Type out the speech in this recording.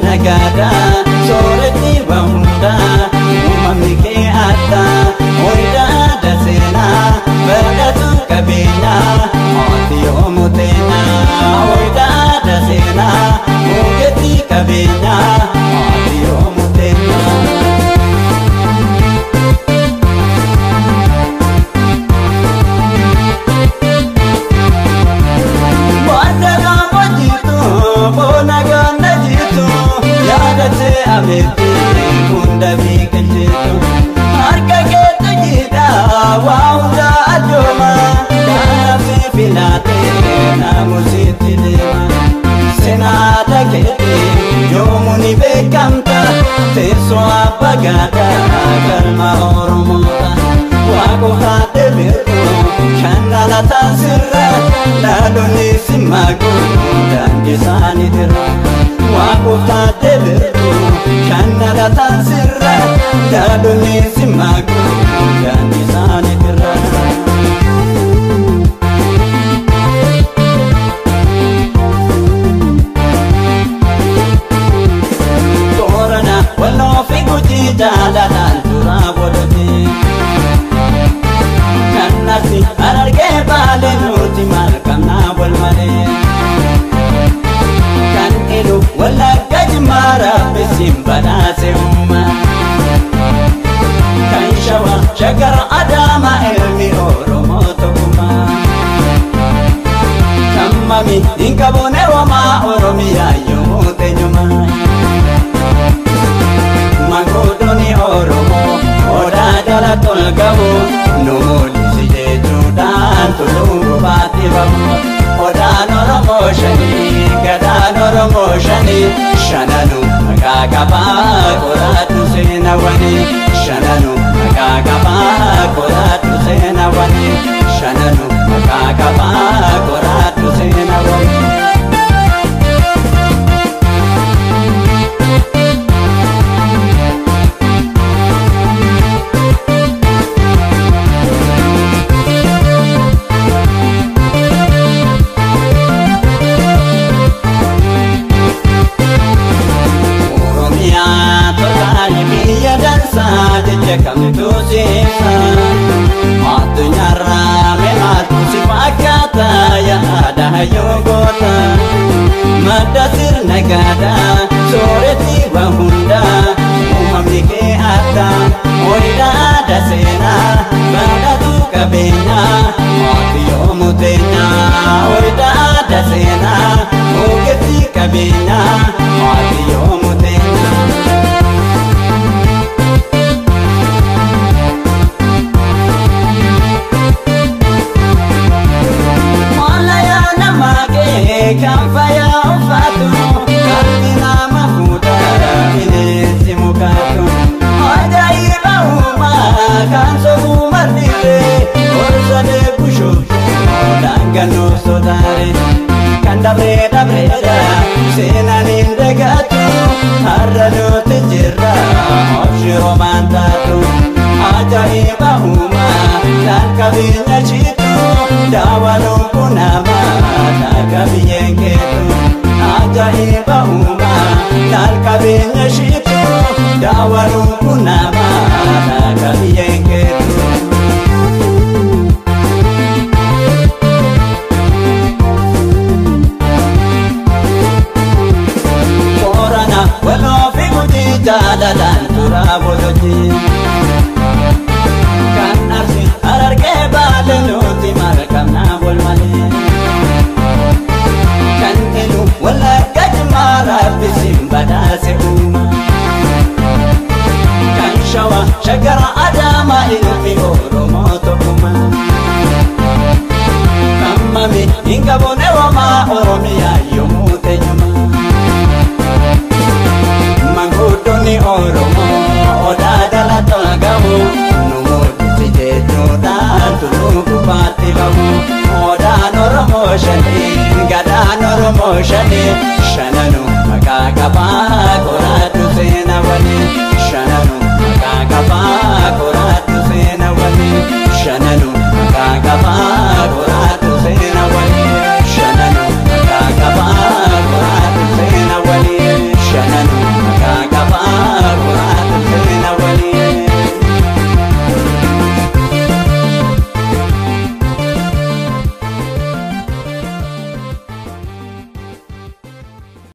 nagada sooreti bahunda uumamni kee adda hoida dasena badatu kabina ati omutena hoida dasena mugeti kabina ati omutena amete kunda bikinjitu harga ketu jida wauda adoma kafi filate namusiti dema senada kete yomuni bekamta teso apagada kalma oromota wako hate beto kanala tasirra ladoni simago dangisani dira wako hate beto kanala tasirra ladoni simago dangisani dira torana wallo figuti jalalan turabodoti kannasi ararge bale nuti markamna walmale kan elu wala gajmara bisimbana se umma kan shawa shagar adama ilmi oromo tokuma kammami inkabone wama oromiya yomote nyuma magodoni oromo oda dala tolgabo numoli sijejudan tulungu batibamu oda noromo shani gada noromo shani shananu magagaba koratu senawani shananu magagaba koratu senawani shananu magagaba koratu senawani kami tusisa adunya rame atu sifakata ya ada yogota madasir negada soreti bahunda umamni ke ata oida dasena badatu kabenya ati omutenya oida dasena mugeti kabenya ati omutenya Kampaya ufatu kalina mafuta inesi mukatu ajaiba uma kanso umarnire orsade busho dangano sodare kandabre dabreda senanin gatu harrano tejirra oshiro mantatu ajaiba uma kabinya chitu dawalo kunama kabiyen ketu ajaiba uma kabinya chitu dawalo kunama kabiyen ketu korana walo figuti jalalan turabodoti kanarsi ararge balenuti markamna bolmale kan elu wala gajmara bisimbada se uma kan shawa shagara adama ilmi oromo tokuma kammami ingabone wama oromiya yomote nyuma mangudoni oromo odadala tolgamu oda noromo shani gada noromo shani shananu magagaba